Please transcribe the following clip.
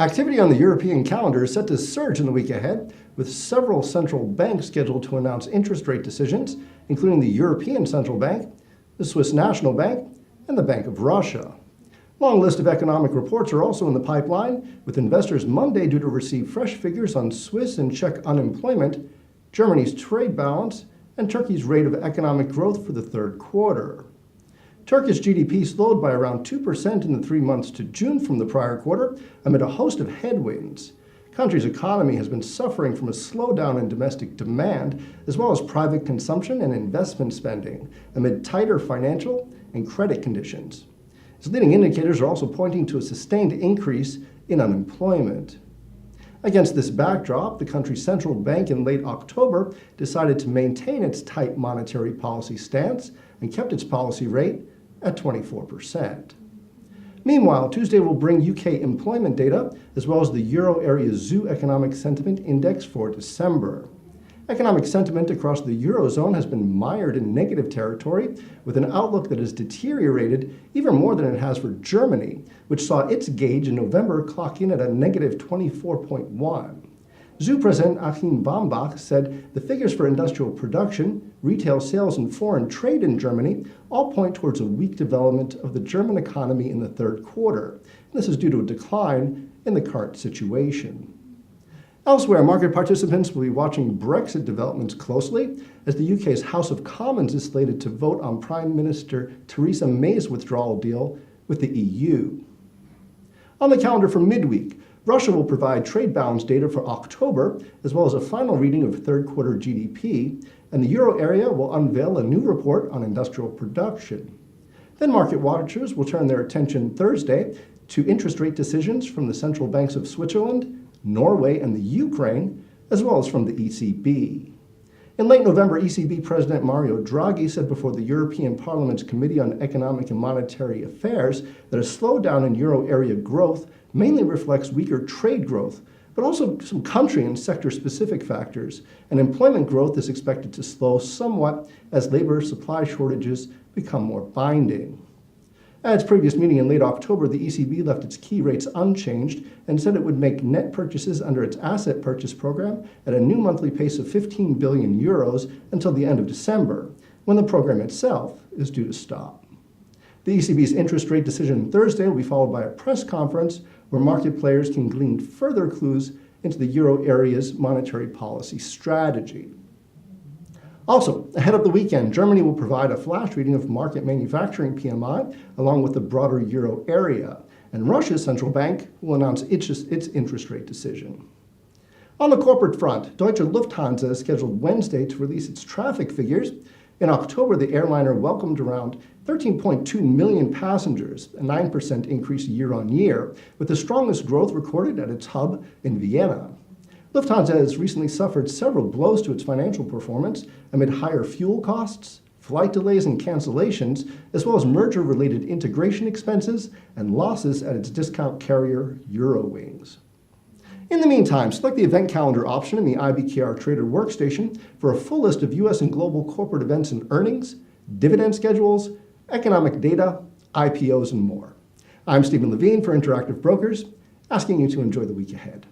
Activity on the European calendar is set to surge in the week ahead, with several central banks scheduled to announce interest rate decisions, including the European Central Bank, the Swiss National Bank, and the Bank of Russia. A long list of economic reports are also in the pipeline, with investors Monday due to receive fresh figures on Swiss and Czech unemployment, Germany's trade balance, and Turkey's rate of economic growth for the third quarter. Turkish GDP slowed by around 2% in the 3 months to June from the prior quarter amid a host of headwinds. The country's economy has been suffering from a slowdown in domestic demand, as well as private consumption and investment spending, amid tighter financial and credit conditions. Its leading indicators are also pointing to a sustained increase in unemployment. Against this backdrop, the country's central bank in late October decided to maintain its tight monetary policy stance and kept its policy rate at 24%. Meanwhile, Tuesday will bring UK employment data, as well as the Euro area ZOO Economic Sentiment Index for December. Economic sentiment across the Eurozone has been mired in negative territory, with an outlook that has deteriorated even more than it has for Germany, which saw its gauge in November clock in at a negative 24.1. ZOO President Achim Bambach said the figures for industrial production, retail sales, and foreign trade in Germany all point towards a weak development of the German economy in the third quarter. This is due to a decline in the current situation. Elsewhere, market participants will be watching Brexit developments closely, as the UK's House of Commons is slated to vote on Prime Minister Theresa May's withdrawal deal with the EU. On the calendar for midweek, Russia will provide trade balance data for October, as well as a final reading of third quarter GDP, and the Euro area will unveil a new report on industrial production. Then market watchers will turn their attention Thursday to interest rate decisions from the central banks of Switzerland, Norway, and the Ukraine, as well as from the ECB. In late November, ECB President Mario Draghi said before the European Parliament's Committee on Economic and Monetary Affairs that a slowdown in euro area growth mainly reflects weaker trade growth, but also some country and sector-specific factors, and employment growth is expected to slow somewhat as labor supply shortages become more binding. At its previous meeting in late October, the ECB left its key rates unchanged and said it would make net purchases under its asset purchase program at a new monthly pace of 15 billion euros until the end of December, when the program itself is due to stop. The ECB's interest rate decision Thursday will be followed by a press conference where market players can glean further clues into the euro area's monetary policy strategy. Also, ahead of the weekend, Germany will provide a flash reading of market manufacturing PMI along with the broader euro area, and Russia's central bank will announce its interest rate decision. On the corporate front, Deutsche Lufthansa is scheduled Wednesday to release its traffic figures. In October, the airliner welcomed around 13.2 million passengers, a 9% increase year on year, with the strongest growth recorded at its hub in Vienna. Lufthansa has recently suffered several blows to its financial performance amid higher fuel costs, flight delays and cancellations, as well as merger-related integration expenses and losses at its discount carrier Eurowings. In the meantime, select the event calendar option in the IBKR Trader workstation for a full list of U.S. and global corporate events and earnings, dividend schedules, economic data, IPOs, and more. I'm Steven Levine for Interactive Brokers, asking you to enjoy the week ahead.